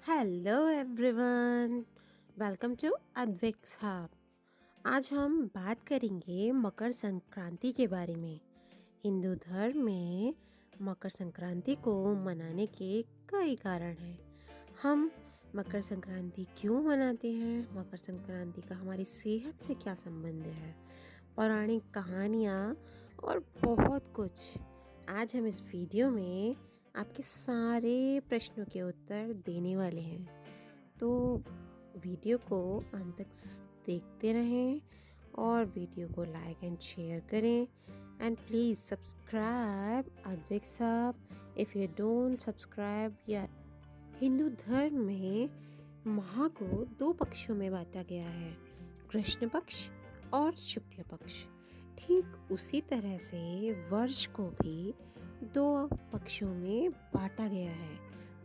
Hello everyone, welcome to Advik's hub. आज हम बात करेंगे मकर संक्रांति के बारे में। हिंदू धर्म में मकर संक्रांति को मनाने के कई कारण हैं। हम मकर संक्रांति क्यों मनाते हैं, मकर संक्रांति का हमारी सेहत से क्या संबंध है, पौराणिक कहानियाँ और बहुत कुछ आज हम इस वीडियो में आपके सारे प्रश्नों के उत्तर देने वाले हैं। तो वीडियो को अंत तक देखते रहें और वीडियो को लाइक एंड शेयर करें and please subscribe Advik's hub if you don't subscribe yet। Hindu धर्म में माह को दो पक्षों में बांटा गया है, कृष्ण पक्ष और शुक्ल पक्ष। ठीक उसी तरह से वर्ष को भी दो पक्षों में बांटा गया है,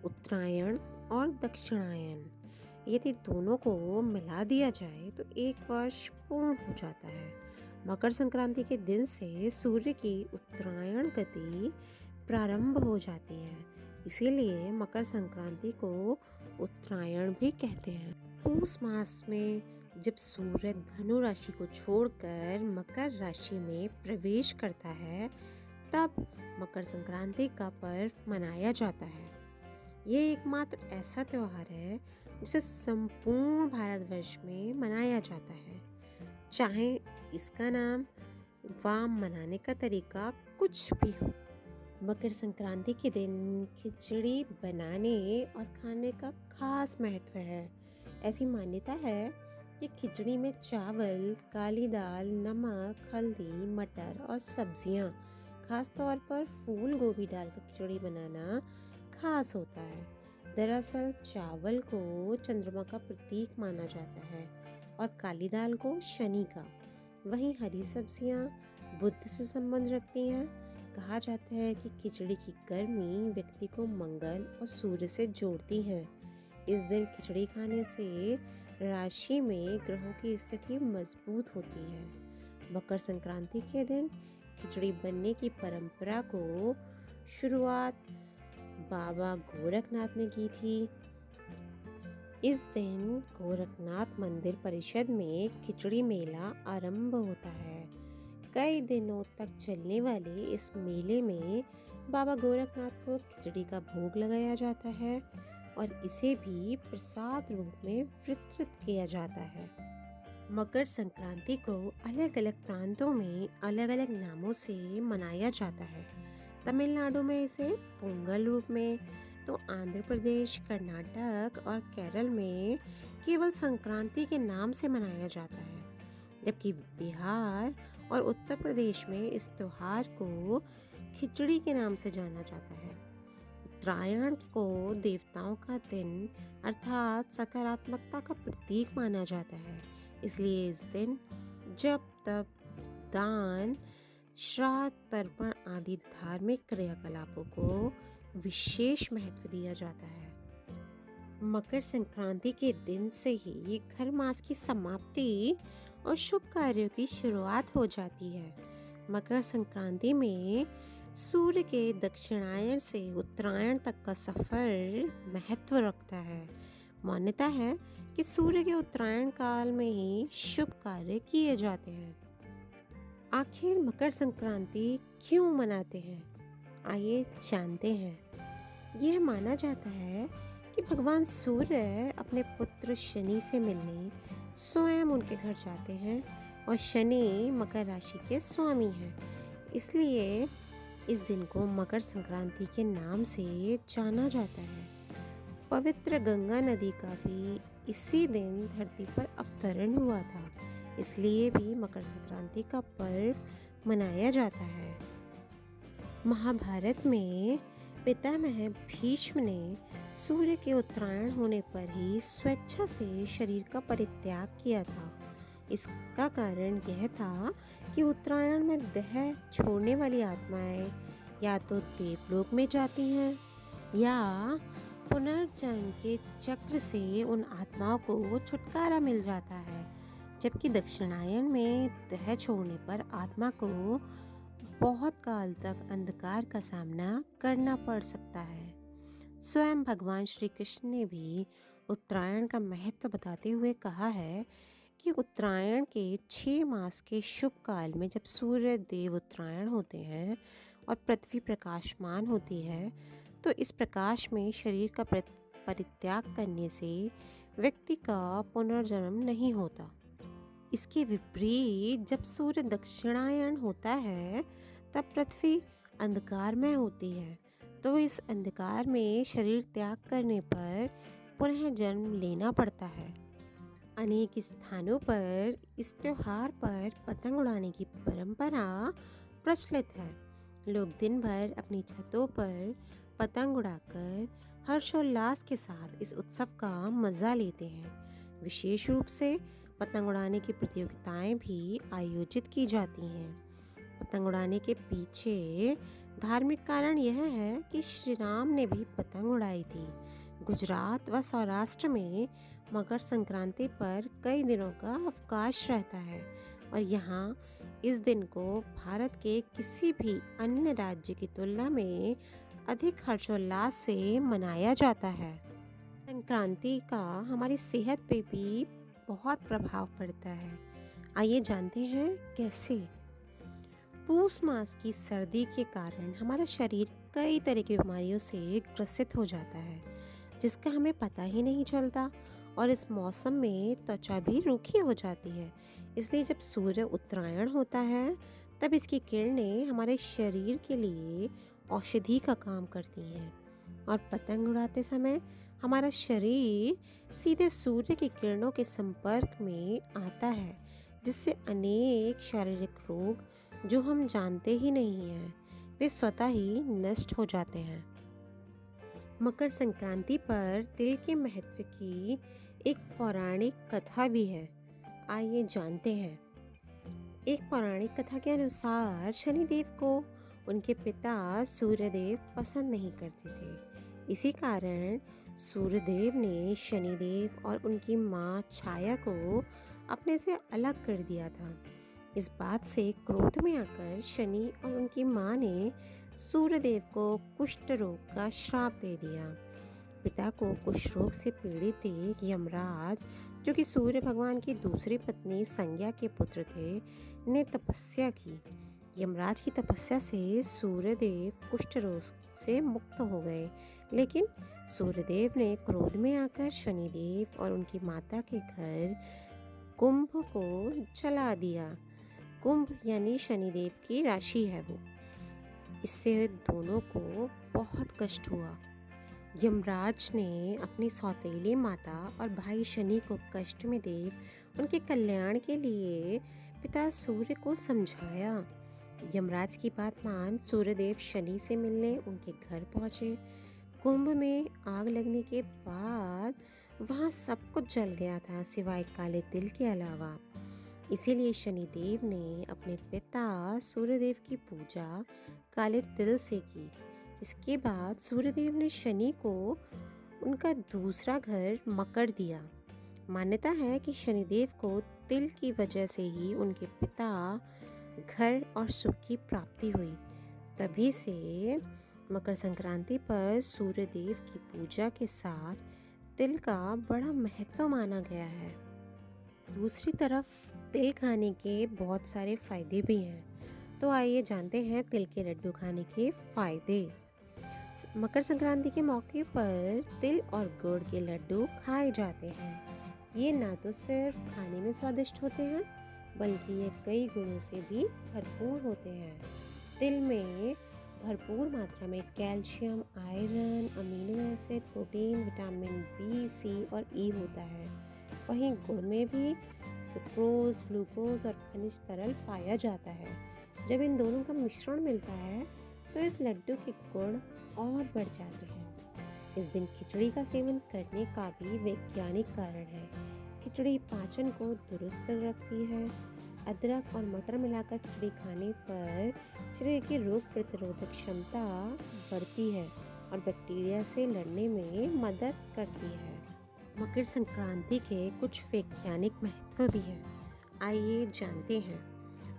उत्तरायण और दक्षिणायन। यदि दोनों को मिला दिया जाए तो एक वर्ष पूर्ण हो जाता है। मकर संक्रांति के दिन से सूर्य की उत्तरायण गति प्रारंभ हो जाती है, इसीलिए मकर संक्रांति को उत्तरायण भी कहते हैं। पूस मास में जब सूर्य धनु राशि को छोड़कर मकर राशि में प्रवेश करता है, तब मकर संक्रांति का पर्व मनाया जाता है। ये एकमात्र ऐसा त्योहार है जिसे संपूर्ण भारतवर्ष में मनाया जाता है, चाहे इसका नाम व मनाने का तरीका कुछ भी हो। मकर संक्रांति के दिन खिचड़ी बनाने और खाने का खास महत्व है। ऐसी मान्यता है कि खिचड़ी में चावल, काली दाल, नमक, हल्दी, मटर और सब्जियां, खास तौर पर फूल गोभी डालकर खिचड़ी बनाना खास होता है। दरअसल चावल को चंद्रमा का प्रतीक माना जाता है और काली दाल को शनि का। वहीं हरी सब्जियां बुध से संबंध रखती हैं। कहा जाता है कि खिचड़ी की गर्मी व्यक्ति को मंगल और सूर्य से जोड़ती है। इस दिन खिचड़ी खाने से राशि में ग्रहों की स्थिति मजबूत होती है। मकर संक्रांति के दिन खिचड़ी बनने की परंपरा को शुरुआत बाबा गोरखनाथ ने की थी। इस दिन गोरखनाथ मंदिर परिषद में खिचड़ी मेला आरंभ होता है। कई दिनों तक चलने वाले इस मेले में बाबा गोरखनाथ को खिचड़ी का भोग लगाया जाता है और इसे भी प्रसाद रूप में वितरित किया जाता है। मकर संक्रांति को अलग अलग प्रांतों में अलग अलग नामों से मनाया जाता है। तमिलनाडु में इसे पोंगल रूप में, तो आंध्र प्रदेश, कर्नाटक और केरल में केवल संक्रांति के नाम से मनाया जाता है, जबकि बिहार और उत्तर प्रदेश में इस त्योहार को खिचड़ी के नाम से जाना जाता है। उत्तरायण को देवताओं का दिन अर्थात सकारात्मकता का प्रतीक माना जाता है, इसलिए इस दिन जप तप, दान, श्राद्ध, तर्पण आदि धार्मिक क्रियाकलापों को विशेष महत्व दिया जाता है। मकर संक्रांति के दिन से ही घर मास की समाप्ति और शुभ कार्यों की शुरुआत हो जाती है। मकर संक्रांति में सूर्य के दक्षिणायन से उत्तरायण तक का सफर महत्व रखता है। मान्यता है कि सूर्य के उत्तरायण काल में ही शुभ कार्य किए जाते हैं। आखिर मकर संक्रांति क्यों मनाते हैं, आइए जानते हैं। यह माना जाता है कि भगवान सूर्य अपने पुत्र शनि से मिलने स्वयं उनके घर जाते हैं और शनि मकर राशि के स्वामी हैं, इसलिए इस दिन को मकर संक्रांति के नाम से जाना जाता है। पवित्र गंगा नदी का भी इसी दिन धरती पर अवतरण हुआ था, इसलिए भी मकर संक्रांति का पर्व मनाया जाता है। महाभारत में पितामह भीष्म ने सूर्य के उत्तरायण होने पर ही स्वेच्छा से शरीर का परित्याग किया था। इसका कारण यह था कि उत्तरायण में देह छोड़ने वाली आत्माएं या तो देवलोक में जाती हैं या पुनर्जन्म के चक्र से उन आत्माओं को छुटकारा मिल जाता है, जबकि दक्षिणायन में देह छोड़ने पर आत्मा को बहुत काल तक अंधकार का सामना करना पड़ सकता है। स्वयं भगवान श्री कृष्ण ने भी उत्तरायण का महत्व बताते हुए कहा है कि उत्तरायण के 6 मास के शुभ काल में जब सूर्य देव उत्तरायण होते हैं और पृथ्वी प्रकाशमान होती है, तो इस प्रकाश में शरीर का परित्याग करने से व्यक्ति का पुनर्जन्म नहीं होता। इसके विपरीत जब सूर्य दक्षिणायन होता है, तब पृथ्वी अंधकारमय होती है। तो इस अंधकार में शरीर त्याग करने पर पुनः जन्म लेना पड़ता है। अनेक स्थानों पर इस त्योहार पर पतंग उड़ाने की परंपरा प्रचलित है। लोग दिन भर अपनी छतों पर पतंग उड़ाकर हर्षोल्लास के साथ इस उत्सव का मज़ा लेते हैं। विशेष रूप से पतंग उड़ाने की प्रतियोगिताएं भी आयोजित की जाती हैं। पतंग उड़ाने के पीछे धार्मिक कारण यह है कि श्री राम ने भी पतंग उड़ाई थी। गुजरात व सौराष्ट्र में मकर संक्रांति पर कई दिनों का अवकाश रहता है और यहाँ इस दिन को भारत के किसी भी अन्य राज्य की तुलना में अधिक हर्षोल्लास से मनाया जाता है। संक्रांति का हमारी सेहत पे भी बहुत प्रभाव पड़ता है। आइए जानते हैं कैसे। पूस मास की सर्दी के कारण हमारा शरीर कई तरह की बीमारियों से ग्रसित हो जाता है, जिसका हमें पता ही नहीं चलता और इस मौसम में त्वचा भी रूखी हो जाती है। इसलिए जब सूर्य उत्तरायण होता है, तब इसकी किरणें हमारे शरीर के लिए औषधि का काम करती हैं और पतंग उड़ाते समय हमारा शरीर सीधे सूर्य की किरणों के संपर्क में आता है, जिससे अनेक शारीरिक रोग जो हम जानते ही नहीं हैं, वे स्वतः ही नष्ट हो जाते हैं। मकर संक्रांति पर तिल के महत्व की एक पौराणिक कथा भी है। आइए जानते हैं। एक पौराणिक कथा के अनुसार शनिदेव को उनके पिता सूर्यदेव पसंद नहीं करते थे। इसी कारण सूर्यदेव ने शनिदेव और उनकी माँ छाया को अपने से अलग कर दिया था। इस बात से क्रोध में आकर शनि और उनकी माँ ने सूर्यदेव को कुष्ठ रोग का श्राप दे दिया। पिता को कुष्ठ रोग से पीड़ित एक यमराज, जो कि सूर्य भगवान की दूसरी पत्नी संज्ञा के पुत्र थे, ने तपस्या की। यमराज की तपस्या से सूर्यदेव कुष्ठ रोग से मुक्त हो गए, लेकिन सूर्यदेव ने क्रोध में आकर शनिदेव और उनकी माता के घर कुंभ को जला दिया। कुंभ यानी शनिदेव की राशि है वो। इससे दोनों को बहुत कष्ट हुआ। यमराज ने अपनी सौतेली माता और भाई शनि को कष्ट में देख उनके कल्याण के लिए पिता सूर्य को समझाया। यमराज की बात मान सूर्यदेव शनि से मिलने उनके घर पहुँचे। कुंभ में आग लगने के बाद वहाँ सब कुछ जल गया था, सिवाय काले तिल के अलावा। इसीलिए शनिदेव ने अपने पिता सूर्यदेव की पूजा काले तिल से की। इसके बाद सूर्यदेव ने शनि को उनका दूसरा घर मकर दिया। मान्यता है कि शनिदेव को तिल की वजह से ही उनके पिता घर और सुख की प्राप्ति हुई। तभी से मकर संक्रांति पर सूर्यदेव की पूजा के साथ तिल का बड़ा महत्व माना गया है। दूसरी तरफ तिल खाने के बहुत सारे फायदे भी हैं, तो आइए जानते हैं तिल के लड्डू खाने के फायदे। मकर संक्रांति के मौके पर तिल और गुड़ के लड्डू खाए जाते हैं। ये ना तो सिर्फ खाने में स्वादिष्ट होते हैं, बल्कि ये कई गुणों से भी भरपूर होते हैं। तिल में भरपूर मात्रा में calcium, iron, amino acid, protein, vitamin B, C और ई होता है। वहीं गुड़ में भी सुक्रोज, ग्लूकोज और खनिज तरल पाया जाता है। जब इन दोनों का मिश्रण मिलता है तो इस लड्डू के गुण और बढ़ जाते हैं। इस दिन खिचड़ी का सेवन करने का भी वैज्ञानिक कारण है। खिचड़ी पाचन को दुरुस्त रखती है। अदरक और मटर मिलाकर खिचड़ी खाने पर शरीर की रोग प्रतिरोधक क्षमता बढ़ती है और बैक्टीरिया से लड़ने में मदद करती है। मकर संक्रांति के कुछ वैज्ञानिक महत्व भी हैं। आइए जानते हैं।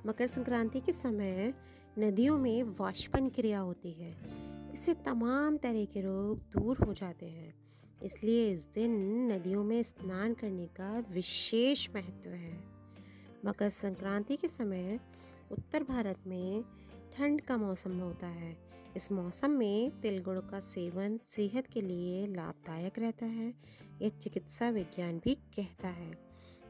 मकर संक्रांति के समय नदियों में वाष्पन क्रिया होती है। इससे तमाम तरह के रोग दूर हो जाते हैं। इसलिए इस दिन नदियों में स्नान करने का विशेष महत्व है। मकर संक्रांति के समय उत्तर भारत में ठंड का मौसम होता है। इस मौसम में तिल गुड़ का सेवन सेहत के लिए लाभदायक रहता है। यह चिकित्सा विज्ञान भी कहता है।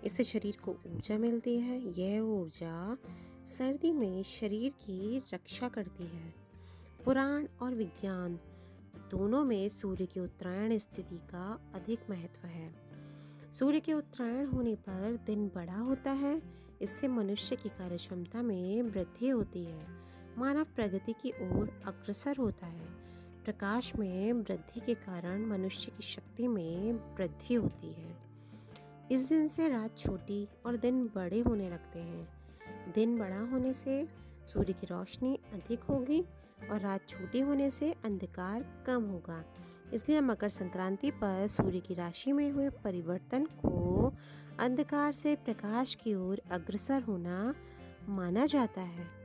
इससे शरीर को ऊर्जा मिलती है। यह ऊर्जा सर्दी में शरीर की रक्षा करती है। पुराण और विज्ञान दोनों में सूर्य की उत्तरायण स्थिति का अधिक महत्व है। सूर्य के उत्तरायण होने पर दिन बड़ा होता है। इससे मनुष्य की कार्यक्षमता में वृद्धि होती है। मानव प्रगति की ओर अग्रसर होता है। प्रकाश में वृद्धि के कारण मनुष्य की शक्ति में वृद्धि होती है। इस दिन से रात छोटी और दिन बड़े होने लगते हैं। दिन बड़ा होने से सूर्य की रोशनी अधिक होगी और रात छोटी होने से अंधकार कम होगा। इसलिए मकर संक्रांति पर सूर्य की राशि में हुए परिवर्तन को अंधकार से प्रकाश की ओर अग्रसर होना माना जाता है।